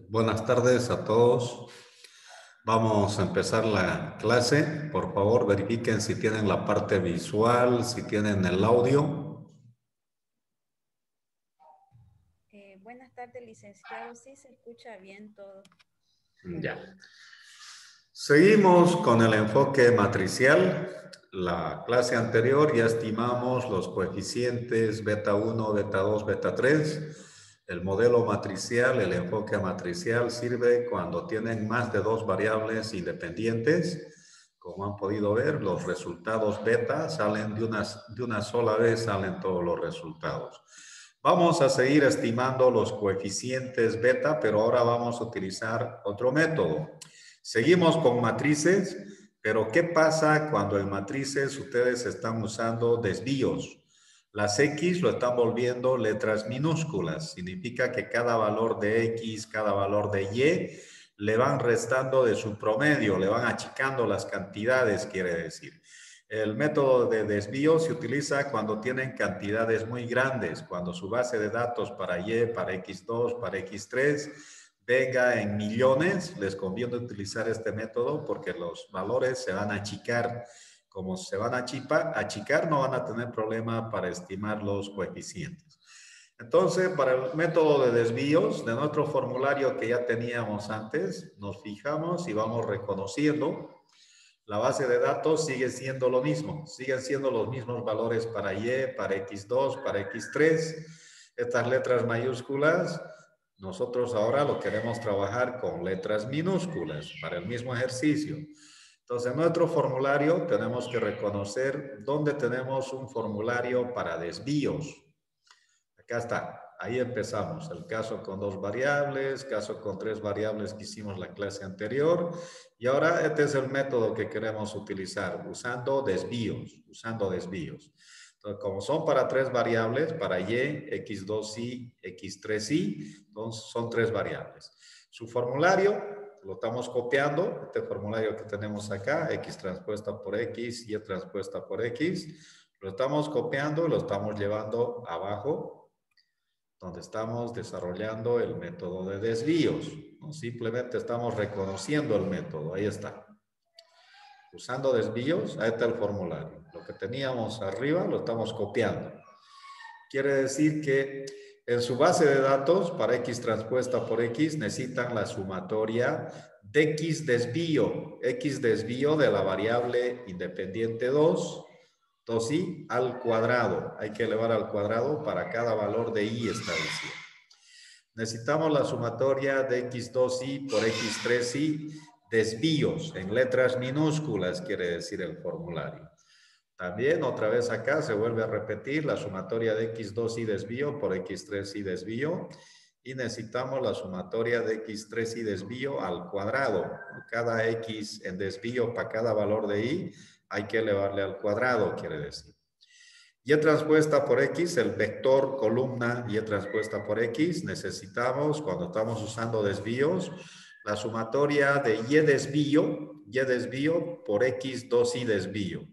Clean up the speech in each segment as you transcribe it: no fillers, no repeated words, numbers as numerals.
Buenas tardes a todos. Vamos a empezar la clase. Por favor, verifiquen si tienen la parte visual, si tienen el audio. Buenas tardes, licenciado. Sí, se escucha bien todo. Ya. Seguimos con el enfoque matricial. La clase anterior ya estimamos los coeficientes beta 1, beta 2, beta 3. El modelo matricial, el enfoque matricial sirve cuando tienen más de dos variables independientes. Como han podido ver, los resultados beta salen de una sola vez, salen todos los resultados. Vamos a seguir estimando los coeficientes beta, pero ahora vamos a utilizar otro método. Seguimos con matrices, pero ¿qué pasa cuando en matrices ustedes están usando desvíos? Las X lo están volviendo letras minúsculas. Significa que cada valor de X, cada valor de Y, le van restando de su promedio, le van achicando las cantidades, quiere decir. El método de desvío se utiliza cuando tienen cantidades muy grandes, cuando su base de datos para Y, para X2, para X3 venga en millones, les conviene utilizar este método porque los valores se van a achicar. Como se van a achicar, no van a tener problema para estimar los coeficientes. Entonces, para el método de desvíos de nuestro formulario que ya teníamos antes, nos fijamos y vamos reconociendo. La base de datos sigue siendo lo mismo, siguen siendo los mismos valores para Y, para X2, para X3. Estas letras mayúsculas, nosotros ahora lo queremos trabajar con letras minúsculas para el mismo ejercicio. Entonces, en nuestro formulario tenemos que reconocer dónde tenemos un formulario para desvíos. Acá está. Ahí empezamos. El caso con dos variables, caso con tres variables que hicimos la clase anterior. Y ahora este es el método que queremos utilizar, usando desvíos, Entonces, como son para tres variables, para Y, X2Y, X3Y, entonces son tres variables. Su formulario lo estamos copiando, este formulario que tenemos acá, X transpuesta por X, Y transpuesta por X, lo estamos copiando y lo estamos llevando abajo, donde estamos desarrollando el método de desvíos. ¿No? Simplemente estamos reconociendo el método. Ahí está. Usando desvíos, ahí está el formulario. Lo que teníamos arriba lo estamos copiando. Quiere decir que en su base de datos, para X transpuesta por X, necesitan la sumatoria de X desvío de la variable independiente 2, 2i al cuadrado. Hay que elevar al cuadrado para cada valor de i establecido. Necesitamos la sumatoria de x2i por x3i, desvíos en letras minúsculas, quiere decir el formulario. También otra vez acá se vuelve a repetir la sumatoria de x2i desvío por x3i desvío. Y necesitamos la sumatoria de x3i desvío al cuadrado. Cada x en desvío para cada valor de i hay que elevarle al cuadrado, quiere decir. Y transpuesta por x, el vector columna y transpuesta por x, necesitamos, cuando estamos usando desvíos, la sumatoria de y desvío por x2y desvío.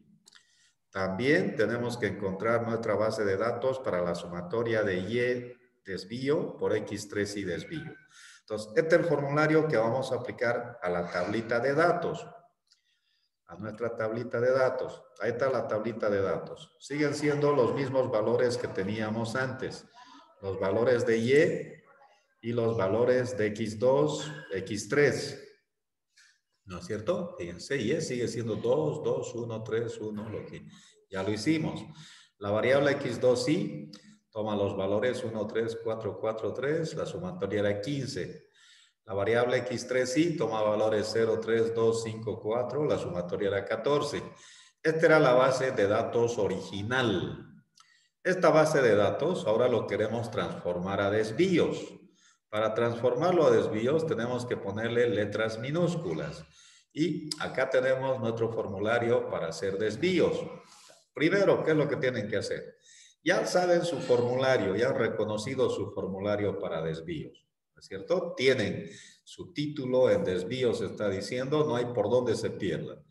También tenemos que encontrar nuestra base de datos para la sumatoria de y desvío por x3y desvío. Entonces, este es el formulario que vamos a aplicar a la tablita de datos. A nuestra tablita de datos. Ahí está la tablita de datos. Siguen siendo los mismos valores que teníamos antes. Los valores de Y y los valores de X2, X3. ¿No es cierto? Fíjense, Y sigue siendo 2, 2, 1, 3, 1, lo que ya lo hicimos. La variable X2Y toma los valores 1, 3, 4, 4, 3. La sumatoria era 15. La variable x3y toma valores 0, 3, 2, 5, 4. La sumatoria era 14. Esta era la base de datos original. Esta base de datos ahora lo queremos transformar a desvíos. Para transformarlo a desvíos tenemos que ponerle letras minúsculas. Y acá tenemos nuestro formulario para hacer desvíos. Primero, ¿qué es lo que tienen que hacer? Ya saben su formulario, ya han reconocido su formulario para desvíos. ¿No es cierto? Tienen su título en desvíos, está diciendo, no hay por dónde se pierdan.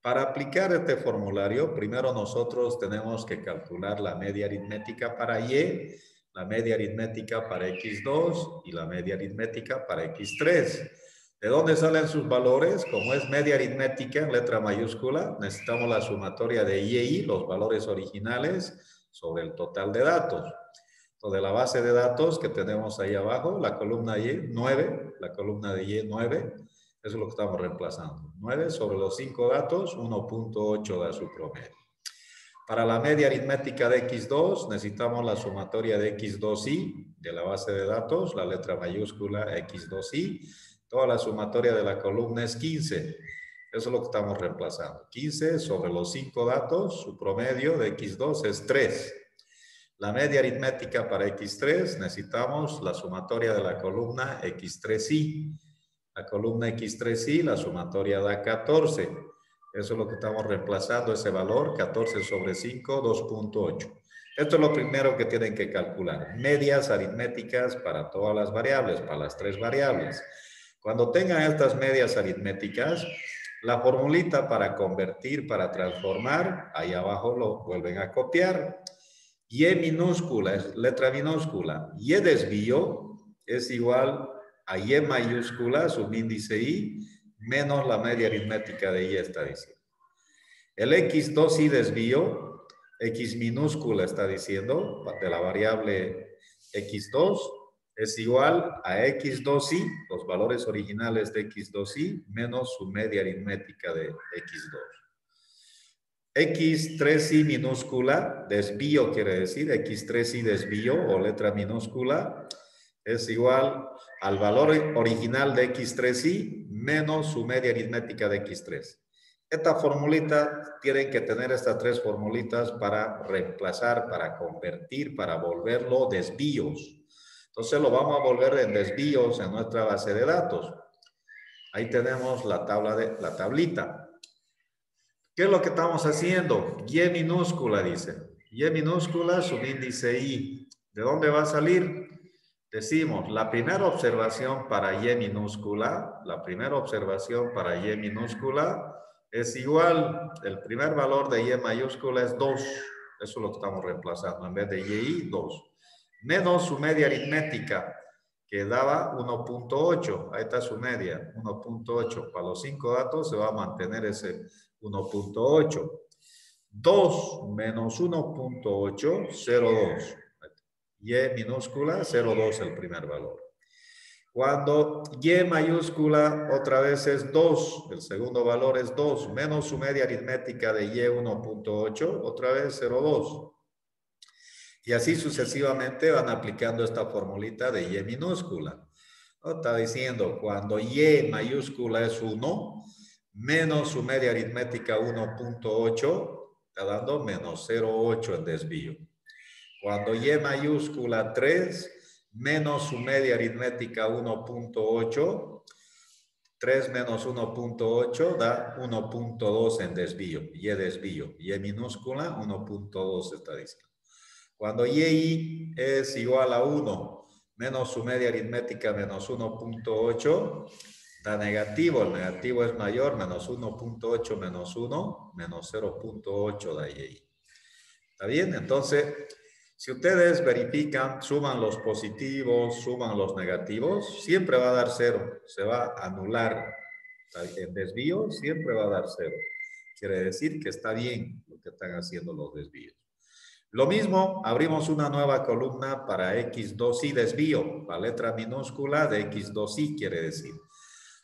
Para aplicar este formulario, primero nosotros tenemos que calcular la media aritmética para Y, la media aritmética para x2 y la media aritmética para x3. ¿De dónde salen sus valores? Como es media aritmética en letra mayúscula, necesitamos la sumatoria de y e i, los valores originales, sobre el total de datos. Entonces, la base de datos que tenemos ahí abajo, la columna y, 9, la columna de y, 9, eso es lo que estamos reemplazando. 9 sobre los 5 datos, 1.8 da su promedio. Para la media aritmética de x2, necesitamos la sumatoria de x2i, de la base de datos, la letra mayúscula x2i. Toda la sumatoria de la columna es 15. Eso es lo que estamos reemplazando. 15 sobre los 5 datos, su promedio de x2 es 3. La media aritmética para x3, necesitamos la sumatoria de la columna x3i. La columna x3i, la sumatoria da 14. Eso es lo que estamos reemplazando, ese valor, 14 sobre 5, 2.8. Esto es lo primero que tienen que calcular. Medias aritméticas para todas las variables, para las 3 variables. Cuando tengan estas medias aritméticas, la formulita para convertir, para transformar, ahí abajo lo vuelven a copiar. Y minúscula, es letra minúscula. Y desvío es igual a y mayúscula, subíndice i, menos la media aritmética de y está diciendo. El x2i desvío, x minúscula está diciendo, de la variable x2, es igual a x2i, los valores originales de x2i, menos su media aritmética de x2. x3i minúscula, desvío quiere decir, x3i desvío o letra minúscula, es igual al valor original de x3i menos su media aritmética de x3. Esta formulita, tienen que tener estas 3 formulitas para reemplazar, para convertir, para volverlo desvíos. Entonces lo vamos a volver en desvíos en nuestra base de datos. Ahí tenemos la tablita. ¿Qué es lo que estamos haciendo? Y minúscula, dice. Y minúscula, subíndice i. ¿De dónde va a salir? Decimos, la primera observación para y minúscula, es igual, el primer valor de y mayúscula es 2. Eso es lo que estamos reemplazando. En vez de y, 2. Menos su media aritmética, que daba 1.8. Ahí está su media, 1.8. Para los 5 datos se va a mantener ese 1.8. 2 menos 1.8, 0.2. Y minúscula, 0.2 el primer valor. Cuando y mayúscula otra vez es 2, el segundo valor es 2, menos su media aritmética de y 1.8, otra vez 0.2. Y así sucesivamente van aplicando esta formulita de y minúscula. Está diciendo, cuando y mayúscula es 1, menos su media aritmética 1.8, está dando menos 0.8 en desvío. Cuando y mayúscula 3, menos su media aritmética 1.8, 3 menos 1.8 da 1.2 en desvío, y desvío. Y minúscula 1.2 está diciendo. Cuando y es igual a 1, menos su media aritmética menos 1.8, da negativo. El negativo es mayor, menos 1.8 menos 1, menos 0.8 da y. ¿Está bien? Entonces, si ustedes verifican, suman los positivos, suman los negativos, siempre va a dar 0. Se va a anular. En desvío siempre va a dar 0. Quiere decir que está bien lo que están haciendo los desvíos. Lo mismo, abrimos una nueva columna para x2i desvío. La letra minúscula de x2i quiere decir.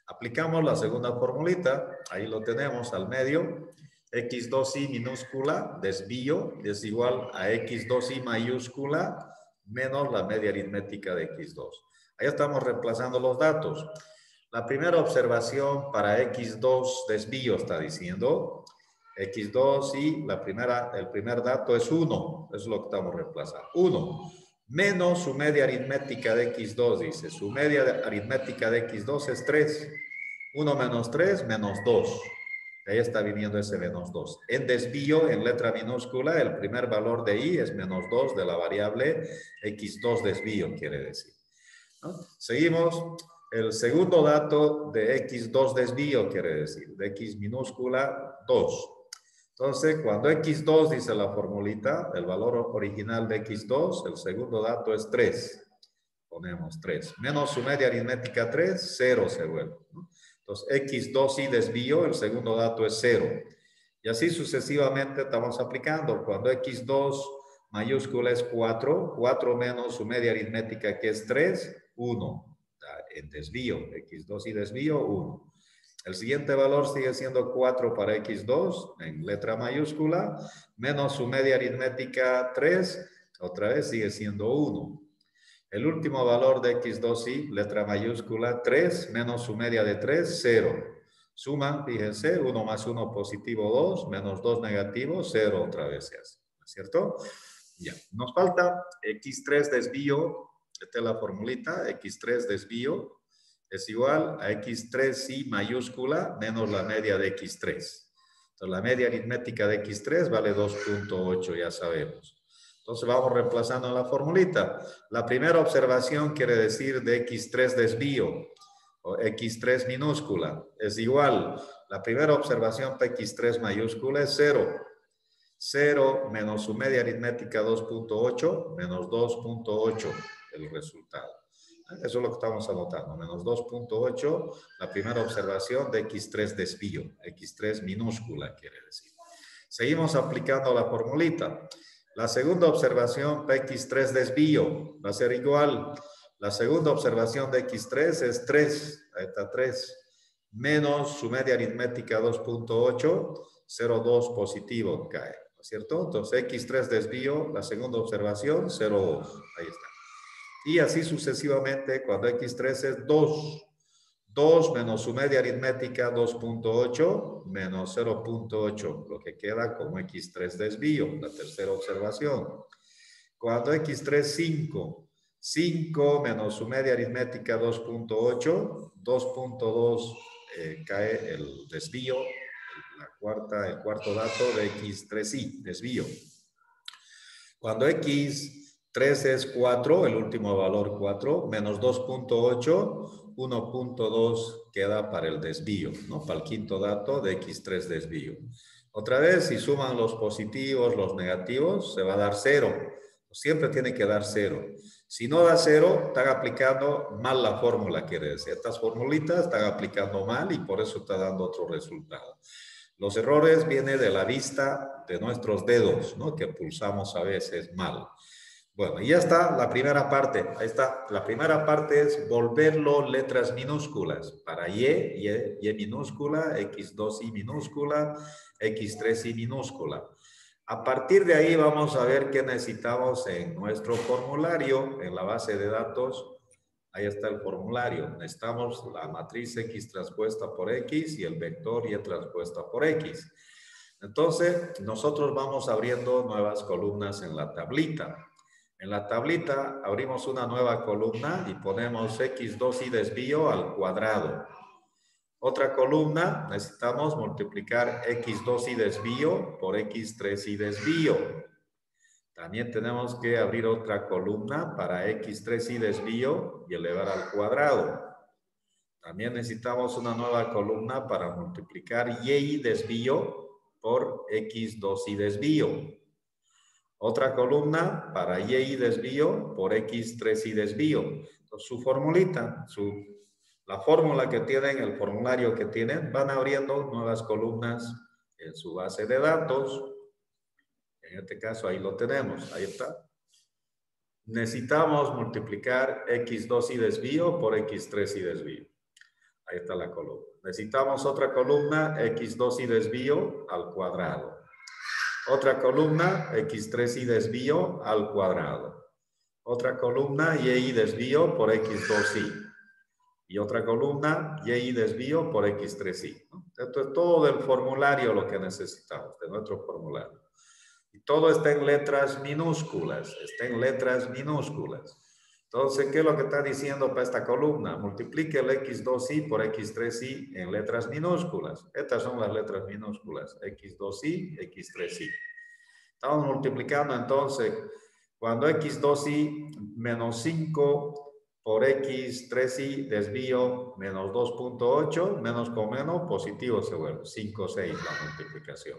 Aplicamos la segunda formulita. Ahí lo tenemos al medio. x2i minúscula, desvío, es igual a x2i mayúscula menos la media aritmética de x2. Ahí estamos reemplazando los datos. La primera observación para x2 desvío está diciendo x2 y el primer dato es 1. Eso es lo que estamos reemplazando. 1 menos su media aritmética de x2, dice. Su media aritmética de x2 es 3. 1 menos 3 menos 2. Ahí está viniendo ese menos 2. En desvío, en letra minúscula, el primer valor de i es menos 2 de la variable x2 desvío, quiere decir. ¿No? Seguimos. El segundo dato de x2 desvío, quiere decir, de x minúscula, 2. Entonces, cuando x2 dice la formulita, el valor original de x2, el segundo dato es 3. Ponemos 3. Menos su media aritmética 3, 0 se vuelve, ¿no? Entonces, x2 y desvío, el segundo dato es 0. Y así sucesivamente estamos aplicando. Cuando x2 mayúscula es 4, 4 menos su media aritmética que es 3, 1. En desvío, x2 y desvío, 1. El siguiente valor sigue siendo 4 para x2 en letra mayúscula, menos su media aritmética 3, otra vez sigue siendo 1. El último valor de x2y, letra mayúscula, 3 menos su media de 3, 0. Suman, fíjense, 1 más 1 positivo 2, menos 2 negativo, 0 otra vez se hace, ¿no es cierto? Ya, nos falta x3 desvío, esta es la formulita, x3 desvío es igual a x3y mayúscula menos la media de x3. Entonces la media aritmética de x3 vale 2.8, ya sabemos. Entonces vamos reemplazando en la formulita. La primera observación quiere decir de x3 desvío o x3 minúscula es igual. La primera observación para x3 mayúscula es 0. 0 menos su media aritmética 2.8 menos 2.8 el resultado. Eso es lo que estamos anotando. Menos 2.8, la primera observación de x3 desvío. x3 minúscula quiere decir. Seguimos aplicando la formulita. La segunda observación para x3 desvío va a ser igual. La segunda observación de x3 es 3. Ahí está 3. Menos su media aritmética 2.8, 0.2 positivo cae. ¿No es cierto? Entonces x3 desvío, la segunda observación, 0.2. Ahí está. Y así sucesivamente cuando x3 es 2. 2 menos su media aritmética 2.8 menos 0.8, lo que queda como x3 desvío, la tercera observación. Cuando x3 5, 5 menos su media aritmética 2.8, 2.2 cae el desvío, el cuarto dato de x3y, desvío. Cuando x3 es 4, el último valor 4, menos 2.8, 1.2 queda para el desvío, ¿no? Para el quinto dato de x3 desvío. Otra vez, si suman los positivos, los negativos, se va a dar 0. Siempre tiene que dar 0. Si no da 0, están aplicando mal la fórmula, quiere decir. Estas formulitas están aplicando mal y por eso está dando otro resultado. Los errores vienen de la vista de nuestros dedos, ¿no? Que pulsamos a veces mal. Bueno, y ya está la primera parte. Ahí está. La primera parte es volverlo letras minúsculas. Para y minúscula, x2y minúscula, x3y minúscula. A partir de ahí vamos a ver qué necesitamos en nuestro formulario, en la base de datos. Ahí está el formulario. Necesitamos la matriz X transpuesta por X y el vector Y transpuesta por X. Entonces, nosotros vamos abriendo nuevas columnas en la tablita. En la tablita abrimos una nueva columna y ponemos x2y desvío al cuadrado. Otra columna, necesitamos multiplicar x2y desvío por x3y desvío. También tenemos que abrir otra columna para x3y desvío y elevar al cuadrado. También necesitamos una nueva columna para multiplicar y desvío por x2y desvío. Otra columna para y desvío por x3y desvío. Entonces, su formulita, la fórmula que tienen, el formulario que tienen, van abriendo nuevas columnas en su base de datos. En este caso, ahí lo tenemos. Ahí está. Necesitamos multiplicar x2y desvío por x3y desvío. Ahí está la columna. Necesitamos otra columna, x2y desvío al cuadrado. Otra columna, x3y desvío al cuadrado. Otra columna, y desvío por x2y. Y otra columna, y desvío por x3y. Esto es todo del formulario lo que necesitamos, de nuestro formulario. Y todo está en letras minúsculas, está en letras minúsculas. Entonces, ¿qué es lo que está diciendo para esta columna? Multiplique el x2y por x3y en letras minúsculas. Estas son las letras minúsculas, x2y, x3y. Estamos multiplicando entonces, cuando x2y menos 5 por x3y desvío menos 2.8, menos con menos, positivo se vuelve, 5, 6 la multiplicación.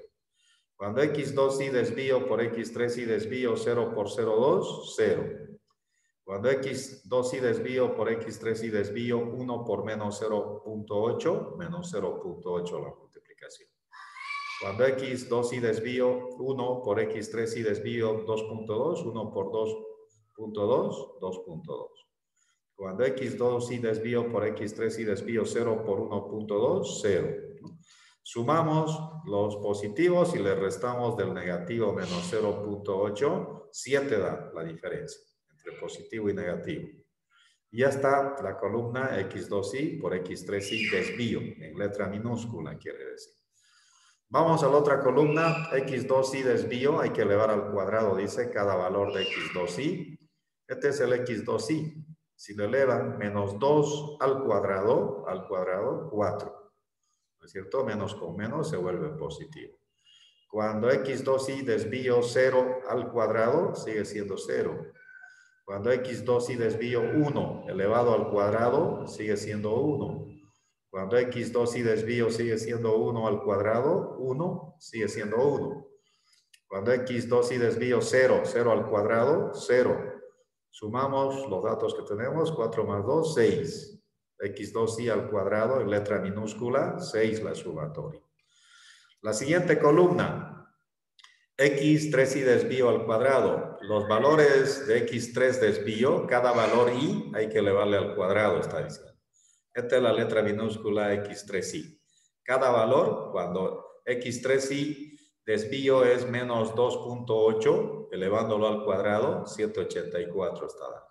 Cuando x2y desvío por x3y desvío 0 por 0,2, 0. Cuando x2y desvío por x3y desvío 1 por menos 0,8, menos 0,8 la multiplicación. Cuando x2y desvío 1 por x3y desvío 2,2, 1 por 2,2, 2,2. Cuando x2y desvío por x3y desvío 0 por 1,2, 0. Sumamos los positivos y le restamos del negativo menos 0,8, 7 da la diferencia entre positivo y negativo. Y ya está la columna x2y por x3y desvío, en letra minúscula quiere decir. Vamos a la otra columna, x2y desvío, hay que elevar al cuadrado, dice cada valor de x2y. Este es el x2y. Si lo elevan, menos 2 al cuadrado, 4. ¿No es cierto? Menos con menos se vuelve positivo. Cuando x2y desvío 0 al cuadrado, sigue siendo 0. Cuando x2y desvío 1 elevado al cuadrado, sigue siendo 1. Cuando x2y desvío sigue siendo 1 al cuadrado, 1 sigue siendo 1. Cuando x2y desvío 0, 0 al cuadrado, 0. Sumamos los datos que tenemos, 4 más 2, 6. x2y al cuadrado en letra minúscula, 6 la sumatoria. La siguiente columna, x3y desvío al cuadrado. Los valores de x3 desvío, cada valor y hay que elevarle al cuadrado, está diciendo. Esta es la letra minúscula x3y. Cada valor, cuando x3y desvío es menos 2,8, elevándolo al cuadrado, 784 está dando.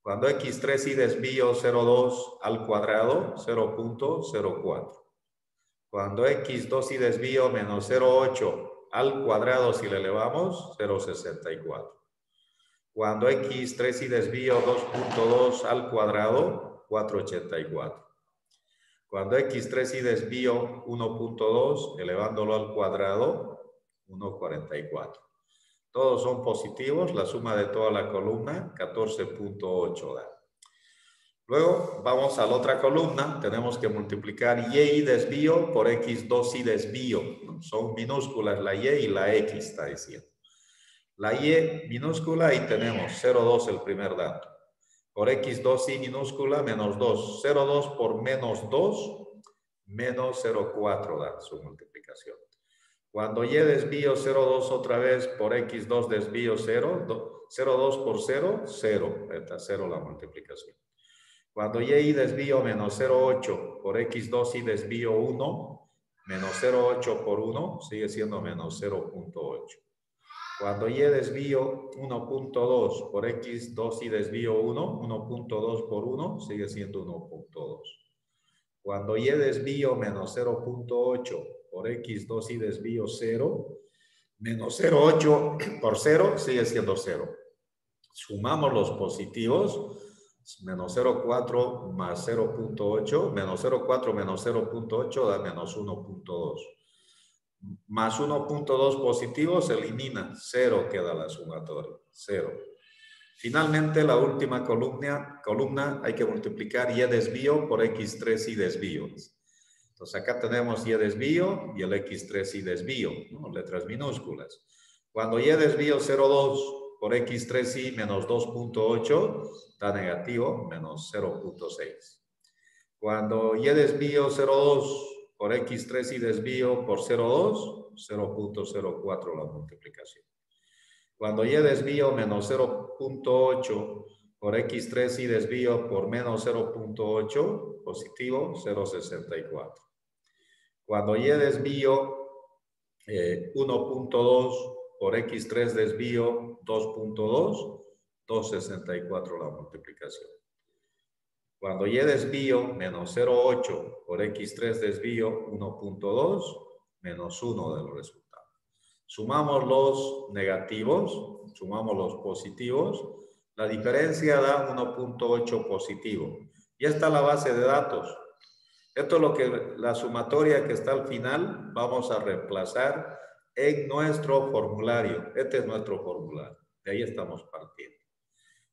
Cuando x3y desvío 0,2 al cuadrado, 0,04. Cuando x2y desvío menos 0,8 al cuadrado, si le elevamos, 0,64. Cuando x3y desvío 2,2 al cuadrado, 4,84. Cuando x3y desvío 1,2, elevándolo al cuadrado, 1,44. Todos son positivos, la suma de toda la columna, 14,8 da. Luego vamos a la otra columna, tenemos que multiplicar y desvío por x2y desvío. Son minúsculas la y la x, está diciendo. La y minúscula, ahí tenemos 0,2 el primer dato. Por x2y minúscula, menos 2. 0,2 por menos 2, menos 0,4 da su multiplicación. Cuando y desvío 0,2 otra vez por x2 desvío 0, 0,2 por 0, 0. Está 0 la multiplicación. Cuando y desvío menos 0,8 por x2y desvío 1, menos 0,8 por 1, sigue siendo menos 0,8. Cuando y desvío 1,2 por x2y desvío 1, 1,2 por 1, sigue siendo 1,2. Cuando y desvío menos 0,8 por x2y desvío 0, menos 0,8 por 0, sigue siendo 0. Sumamos los positivos, menos 0,4 más 0,8, menos 0,4 menos 0,8 da menos 1,2. Más 1,2 positivo se elimina, 0 queda la sumatoria, 0. Finalmente, la última columna hay que multiplicar y desvío por x3y desvío. Entonces acá tenemos y desvío y el x3y desvío, ¿no? Letras minúsculas. Cuando y desvío 0,2 por x3y menos 2,8 da negativo, menos 0,6. Cuando y desvío 0,2 por x3y desvío por 0,2, 0,04 la multiplicación. Cuando y desvío menos 0,8 por x3y desvío por menos 0,8, positivo, 0,64. Cuando y desvío 1,2 por x3 desvío 2,2, 2,64 la multiplicación. Cuando y desvío menos 0,8 por x3 desvío 1,2, menos 1 del resultado. Sumamos los negativos, sumamos los positivos, la diferencia da 1,8 positivo. Y esta es la base de datos. Esto es lo que la sumatoria que está al final vamos a reemplazar en nuestro formulario. Este es nuestro formulario. De ahí estamos partiendo.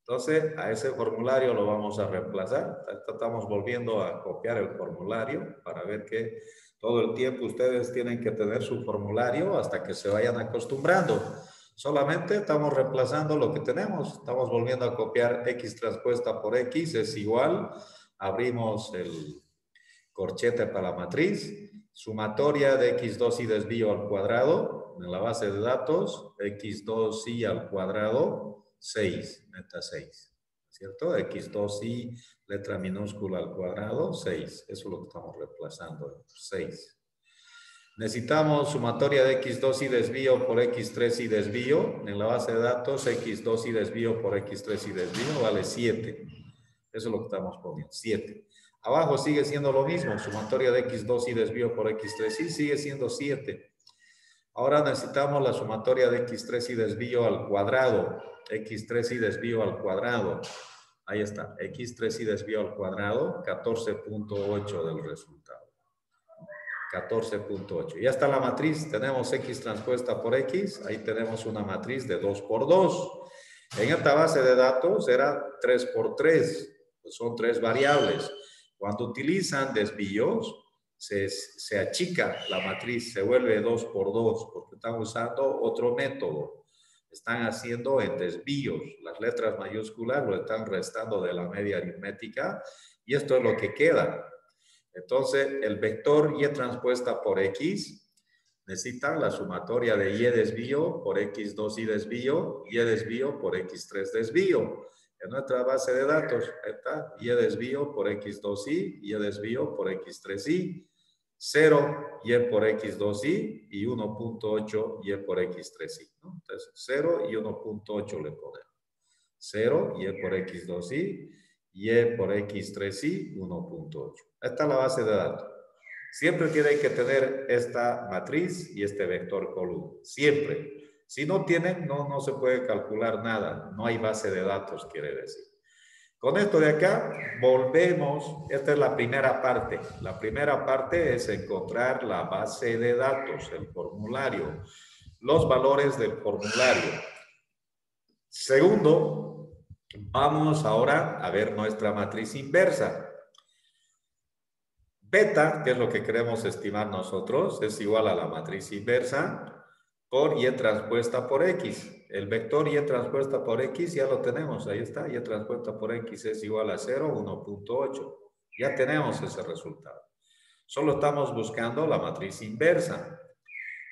Entonces, a ese formulario lo vamos a reemplazar. Estamos volviendo a copiar el formulario para ver que Todo el tiempo ustedes tienen que tener su formulario hasta que se vayan acostumbrando. Solamente estamos reemplazando lo que tenemos. Estamos volviendo a copiar X transpuesta por X es igual. Abrimos el corchete para la matriz. Sumatoria de X2 y desvío al cuadrado. En la base de datos, X2y al cuadrado, 6. Meta 6. ¿Cierto? X2y, letra minúscula al cuadrado, 6. Eso es lo que estamos reemplazando. 6. Necesitamos sumatoria de X2 y desvío por X3 y desvío. En la base de datos, X2 y desvío por X3 y desvío vale 7. Eso es lo que estamos poniendo, 7. Abajo sigue siendo lo mismo. Sumatoria de X2 y desvío por X3 y sigue siendo 7. Ahora necesitamos la sumatoria de X3 y desvío al cuadrado. X3 y desvío al cuadrado. Ahí está. X3 y desvío al cuadrado, 14.8 del resultado. 14.8. Ya está la matriz. Tenemos X transpuesta por X. Ahí tenemos una matriz de 2 por 2. En esta base de datos era 3 por 3. Pues son 3 variables. Cuando utilizan desvíos, se achica la matriz, se vuelve 2 por 2, porque están usando otro método. Están haciendo en desvíos. Las letras mayúsculas lo están restando de la media aritmética y esto es lo que queda. Entonces, el vector Y transpuesta por X necesita la sumatoria de Y desvío por X2Y desvío por X3 desvío. En nuestra base de datos está Y desvío por X2Y, Y desvío por X3Y, 0 Y por X2Y y 1.8 Y por X3Y, ¿no? Entonces, 0 y 1.8 le ponemos. 0 Y por X2Y, Y por X3Y, 1.8. Esta es la base de datos. Siempre tienen que tener esta matriz y este vector columna. Siempre. Si no tienen, no se puede calcular nada. No hay base de datos, quiere decir. Con esto de acá, volvemos. Esta es la primera parte. La primera parte es encontrar la base de datos, el formulario, los valores del formulario. Segundo, vamos ahora a ver nuestra matriz inversa. Beta, que es lo que queremos estimar nosotros, es igual a la matriz inversa por Y transpuesta por X. El vector Y transpuesta por X ya lo tenemos, ahí está. Y transpuesta por X es igual a 0, 1.8. Ya tenemos ese resultado. Solo estamos buscando la matriz inversa.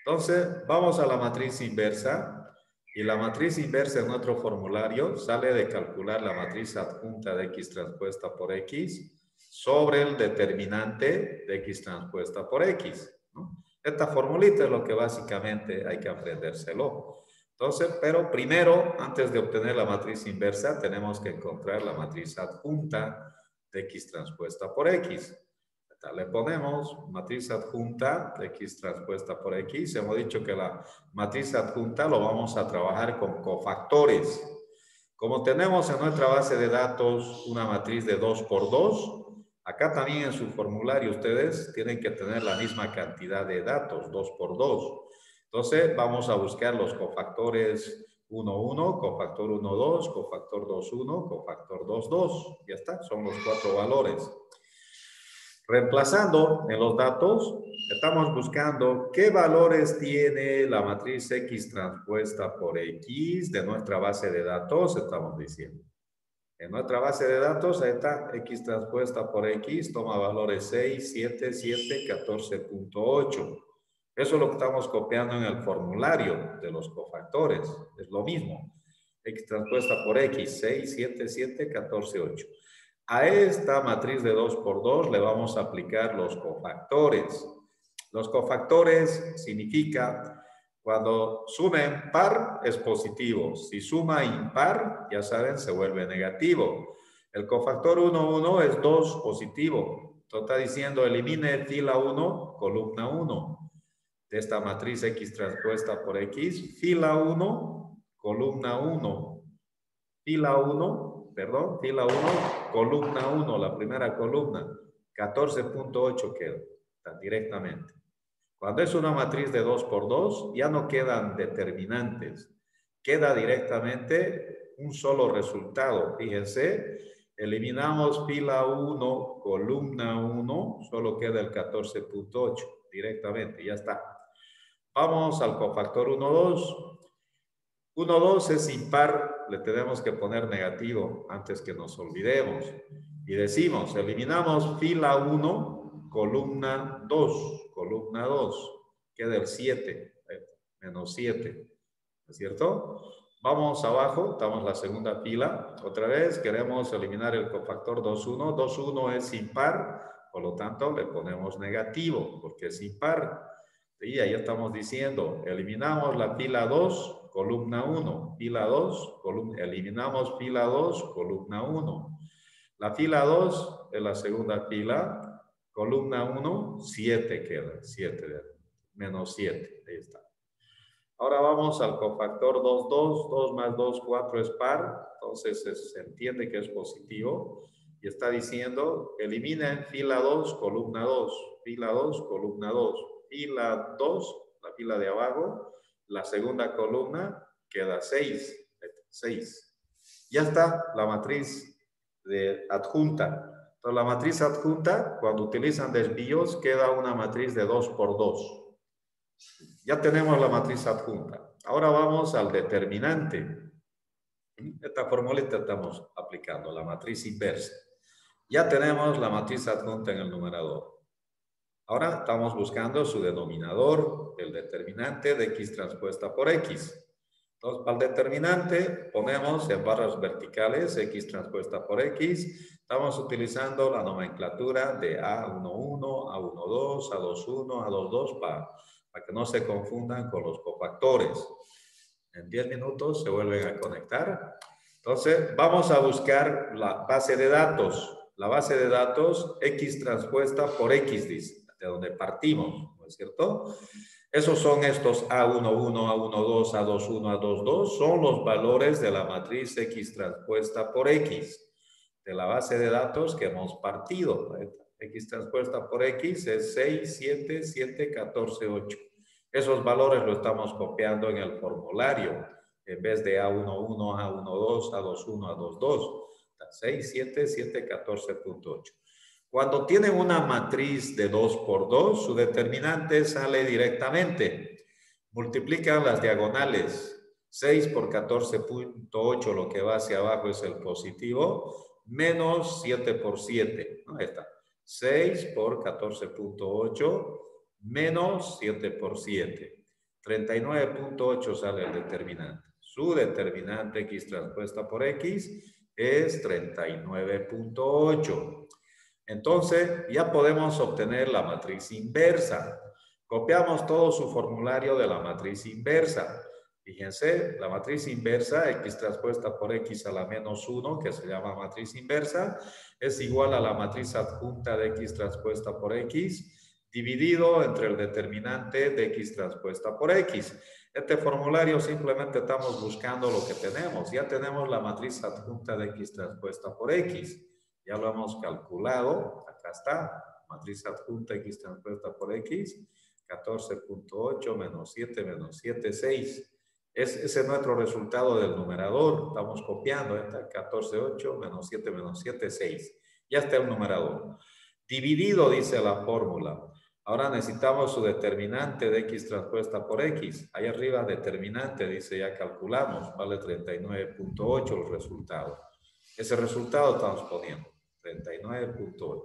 Entonces, vamos a la matriz inversa. Y la matriz inversa en nuestro formulario sale de calcular la matriz adjunta de X transpuesta por X sobre el determinante de X transpuesta por X, ¿no? Esta formulita es lo que básicamente hay que aprendérselo. Entonces, pero primero, antes de obtener la matriz inversa, tenemos que encontrar la matriz adjunta de X transpuesta por X. Le ponemos matriz adjunta de X transpuesta por X. Hemos dicho que la matriz adjunta lo vamos a trabajar con cofactores. Como tenemos en nuestra base de datos una matriz de 2 por 2, acá también en su formulario ustedes tienen que tener la misma cantidad de datos, 2 por 2. Entonces vamos a buscar los cofactores 1, 1, cofactor 1, 2, cofactor 2, 1, cofactor 2, 2. Ya está, son los 4 valores. Reemplazando en los datos, estamos buscando qué valores tiene la matriz X transpuesta por X de nuestra base de datos, estamos diciendo. En nuestra base de datos, ahí está, X transpuesta por X, toma valores 6, 7, 7, 14.8. Eso es lo que estamos copiando en el formulario de los cofactores. Es lo mismo. X transpuesta por X, 6, 7, 7, 14, 8. A esta matriz de 2 por 2 le vamos a aplicar los cofactores. Los cofactores significa cuando suma en par es positivo. Si suma impar, ya saben, se vuelve negativo. El cofactor 1, 1 es 2 positivo. Esto está diciendo elimine fila 1, columna 1. De esta matriz X transpuesta por X, fila 1, columna 1. Fila 1. Perdón, fila 1, columna 1, la primera columna, 14.8 queda directamente. Cuando es una matriz de 2 por 2, ya no quedan determinantes, queda directamente un solo resultado. Fíjense, eliminamos fila 1, columna 1, solo queda el 14.8. directamente, ya está. Vamos al cofactor 1, 2. 1, 2 es impar, le tenemos que poner negativo antes que nos olvidemos. Y decimos, eliminamos fila 1, columna 2, columna 2. Queda el 7, menos 7, ¿no es cierto? Vamos abajo, estamos en la segunda fila. Otra vez queremos eliminar el cofactor 2, 1. 2, 1 es impar, por lo tanto le ponemos negativo porque es impar. Y ahí estamos diciendo, eliminamos la fila 2, columna 1. Fila 2, eliminamos fila 2, columna 1. La fila 2 es la segunda fila, columna 1, 7 queda, 7, menos 7, ahí está. Ahora vamos al cofactor 2, 2, 2 más 2, 4 es par, entonces se entiende que es positivo. Y está diciendo, eliminen fila 2, columna 2, fila 2, columna 2, fila 2, la fila de abajo, la segunda columna queda 6, 6. Ya está la matriz adjunta. Entonces la matriz adjunta, cuando utilizan desvíos, queda una matriz de 2 por 2. Ya tenemos la matriz adjunta. Ahora vamos al determinante. Esta formulita estamos aplicando, la matriz inversa. Ya tenemos la matriz adjunta en el numerador. Ahora estamos buscando su denominador, el determinante de x transpuesta por x. Entonces, para el determinante ponemos en barras verticales x transpuesta por x. Estamos utilizando la nomenclatura de A11, A12, A21, A22 para que no se confundan con los cofactores. En 10 minutos se vuelven a conectar. Entonces, vamos a buscar la base de datos. La base de datos x transpuesta por x, dice, de donde partimos, ¿no es cierto? Esos son estos A11, A12, A21, A22, son los valores de la matriz x transpuesta por x, de la base de datos que hemos partido. X transpuesta por x es 6, 7, 7, 14, 8. Esos valores los estamos copiando en el formulario, en vez de A11, A12, A21, A22. 6, 7, 7, 14.8. Cuando tienen una matriz de 2 por 2, su determinante sale directamente. Multiplican las diagonales. 6 por 14.8, lo que va hacia abajo es el positivo, menos 7 por 7. Ahí está. 6 por 14.8 menos 7 por 7. 39.8 sale el determinante. Su determinante x transpuesta por x es 39.8. Entonces, ya podemos obtener la matriz inversa. Copiamos todo su formulario de la matriz inversa. Fíjense, la matriz inversa, x transpuesta por x a la menos 1, que se llama matriz inversa, es igual a la matriz adjunta de x transpuesta por x, dividido entre el determinante de x transpuesta por x. Este formulario simplemente estamos buscando lo que tenemos. Ya tenemos la matriz adjunta de x transpuesta por x. Ya lo hemos calculado. Acá está. Matriz adjunta x transpuesta por x. 14.8 menos 7 menos 7, 6. Ese es nuestro resultado del numerador. Estamos copiando. Está 14.8 menos 7 menos 7, 6. Ya está el numerador. Dividido, dice la fórmula. Ahora necesitamos su determinante de x transpuesta por x. Ahí arriba determinante, dice, ya calculamos. Vale 39.8 el resultado. Ese resultado estamos poniendo. 39.8.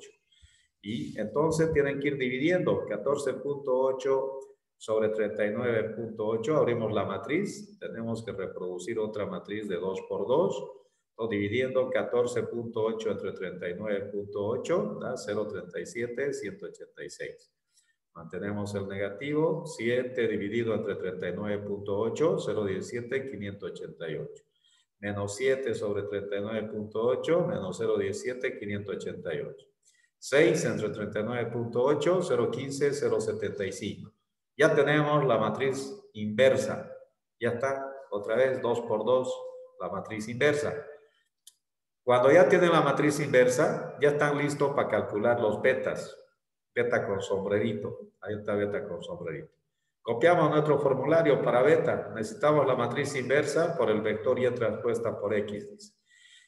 Y entonces tienen que ir dividiendo. 14.8 sobre 39.8. Abrimos la matriz. Tenemos que reproducir otra matriz de 2 por 2. Dividiendo 14.8 entre 39.8 da 0.37, 186. Mantenemos el negativo. 7 dividido entre 39.8, 0.17, 588. Menos 7 sobre 39.8, menos 0.17, 588. 6 entre 39.8, 0.15, 0.75. Ya tenemos la matriz inversa. Ya está, otra vez, 2 por 2, la matriz inversa. Cuando ya tienen la matriz inversa, ya están listos para calcular los betas. Beta con sombrerito. Ahí está beta con sombrerito. Copiamos nuestro formulario para beta. Necesitamos la matriz inversa por el vector y transpuesta por x.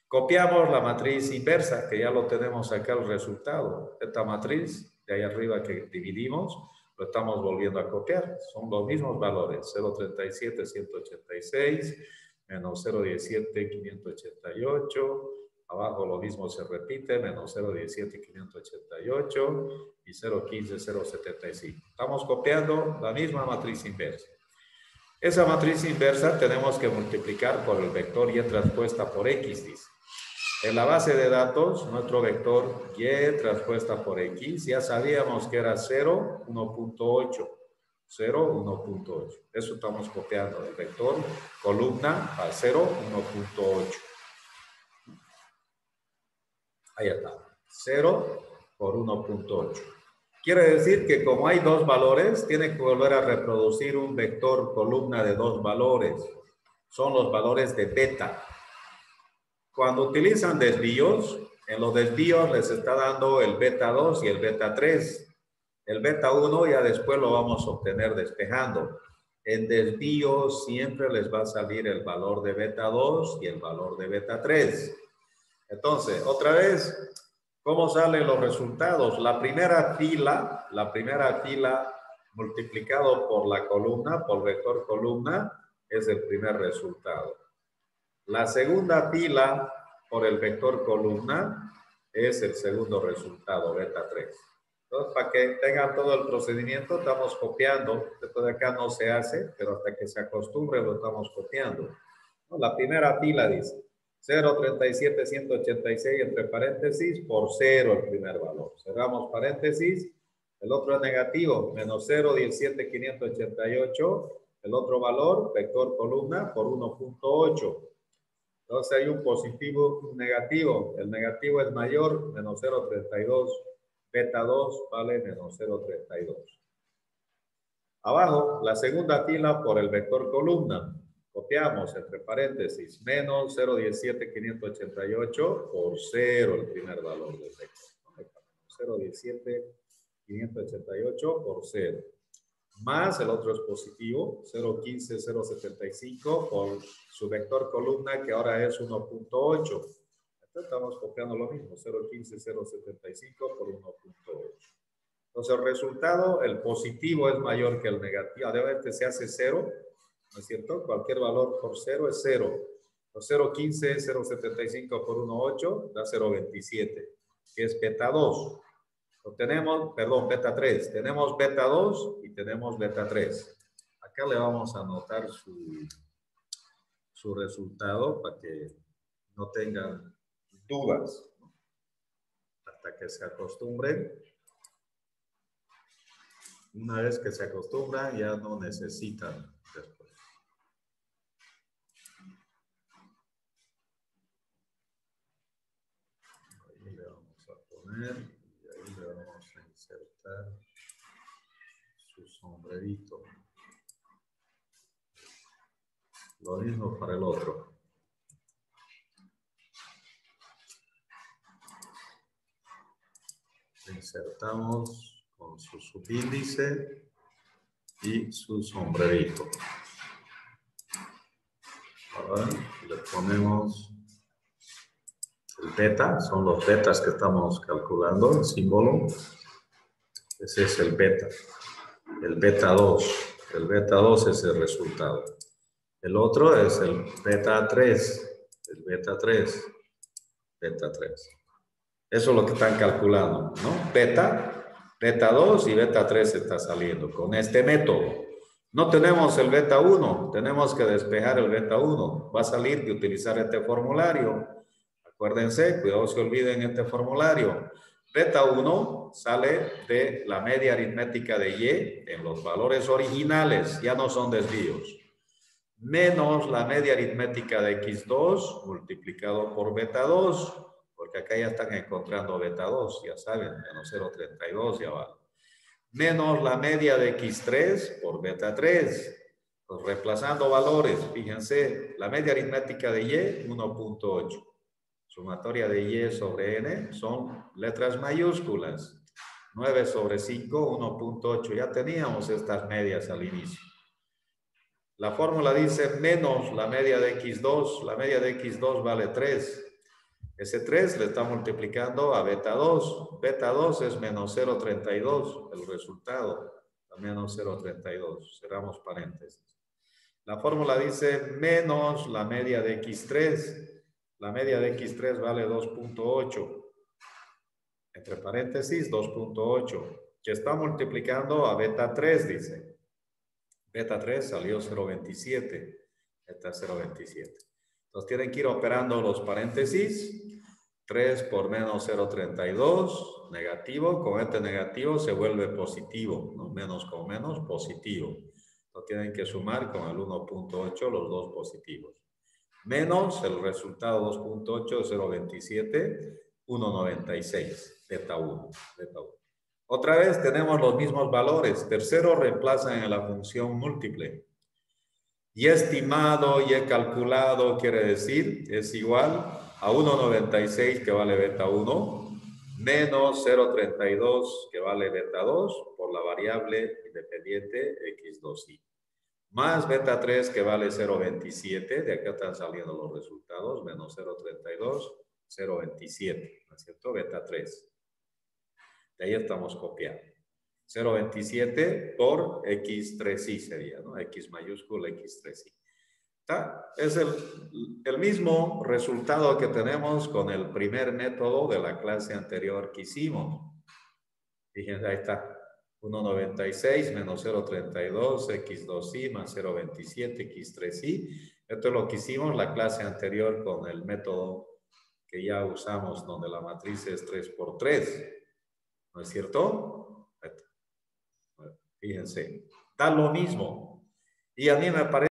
Copiamos la matriz inversa, que ya lo tenemos acá el resultado. Esta matriz de ahí arriba que dividimos, lo estamos volviendo a copiar. Son los mismos valores. 0.37, 186, menos 0.17, 588. Abajo lo mismo se repite, menos 0.17, 588 y 0.15, 0.75. Estamos copiando la misma matriz inversa. Esa matriz inversa tenemos que multiplicar por el vector y transpuesta por x, dice. En la base de datos, nuestro vector y transpuesta por x, ya sabíamos que era 0, 1.8. 0, 1.8. Eso estamos copiando del vector columna a 0, 1.8. Ahí está. 0 por 1.8. Quiere decir que como hay dos valores, tiene que volver a reproducir un vector columna de dos valores. Son los valores de beta. Cuando utilizan desvíos, en los desvíos les está dando el beta 2 y el beta 3. El beta 1 ya después lo vamos a obtener despejando. En desvío siempre les va a salir el valor de beta 2 y el valor de beta 3. Entonces, otra vez, ¿cómo salen los resultados? La primera fila multiplicado por la columna, por vector columna, es el primer resultado. La segunda fila por el vector columna es el segundo resultado, beta 3. Entonces, para que tengan todo el procedimiento, estamos copiando. Después de acá no se hace, pero hasta que se acostumbre lo estamos copiando. La primera fila dice 0.37, 186 entre paréntesis por 0 el primer valor. Cerramos paréntesis. El otro es negativo, menos 0.17, 588. El otro valor, vector columna, por 1.8. Entonces hay un positivo, un negativo. El negativo es mayor, menos 0.32. Beta 2 vale menos 0.32. Abajo, la segunda fila por el vector columna. Copiamos entre paréntesis, menos 0.17, 588 por 0 el primer valor del vector. 0.17, 588 por 0. Más el otro es positivo, 0.15, 0.75 por su vector columna que ahora es 1.8. Entonces estamos copiando lo mismo, 0.15, 0.75 por 1.8. Entonces el resultado, el positivo es mayor que el negativo. Obviamente se hace 0, ¿no es cierto? Cualquier valor por 0 es 0. 0.15, 0.75 por 1.8 da 0.27, que es beta 2. Tenemos, perdón, beta 3. Tenemos beta 2 y tenemos beta 3. Acá le vamos a anotar su resultado para que no tengan dudas. Hasta que se acostumbren. Una vez que se acostumbran, ya no necesitan después. Ahí le vamos a poner. Insertar su sombrerito. Lo mismo para el otro. Insertamos con su subíndice y su sombrerito. Ahora le ponemos el beta, son los betas que estamos calculando, el símbolo. Ese es el beta 2. El beta 2 es el resultado. El otro es el beta 3. El beta 3. Beta 3. Eso es lo que están calculando, ¿no? Beta 2 y beta 3 está saliendo con este método. No tenemos el beta 1. Tenemos que despejar el beta 1. Va a salir de utilizar este formulario. Acuérdense, cuidado se olviden este formulario. Beta 1 sale de la media aritmética de Y en los valores originales, ya no son desvíos, menos la media aritmética de X2 multiplicado por beta 2, porque acá ya están encontrando beta 2, ya saben, menos 0.32 ya vale. Menos la media de X3 por beta 3. Pues reemplazando valores, fíjense, la media aritmética de Y, 1.8. Sumatoria de Y sobre N son letras mayúsculas. 9 sobre 5, 1.8. Ya teníamos estas medias al inicio. La fórmula dice menos la media de X2. La media de X2 vale 3. Ese 3 le está multiplicando a beta 2. Beta 2 es menos 0.32, el resultado. a menos 0,32. Cerramos paréntesis. La fórmula dice menos la media de X3. La media de X3 vale 2.8. Entre paréntesis, 2.8. Que está multiplicando a beta 3, dice. Beta 3 salió 0.27. Beta 0.27. Entonces tienen que ir operando los paréntesis. 3 por menos 0.32, negativo. Con este negativo se vuelve positivo, ¿no? Menos con menos, positivo. Entonces tienen que sumar con el 1.8 los dos positivos. Menos el resultado 2.8, 0.27, 1.96, beta 1, beta 1. Otra vez tenemos los mismos valores. Tercero reemplazan en la función múltiple. Y estimado y he calculado quiere decir es igual a 1.96 que vale beta 1 menos 0.32 que vale beta 2 por la variable independiente x2i más beta 3 que vale 0.27, de acá están saliendo los resultados, menos 0.32, 0.27, ¿no es cierto? Beta 3. De ahí estamos copiando. 0.27 por X3i sería, ¿no? X mayúscula, X3i. ¿Está? Es el mismo resultado que tenemos con el primer método de la clase anterior que hicimos. Fíjense, ahí está. 1.96 menos 0.32, X2i más 0.27, X3i. Esto es lo que hicimos en la clase anterior con el método que ya usamos, donde la matriz es 3 por 3. ¿No es cierto? Fíjense, da lo mismo. Y a mí me parece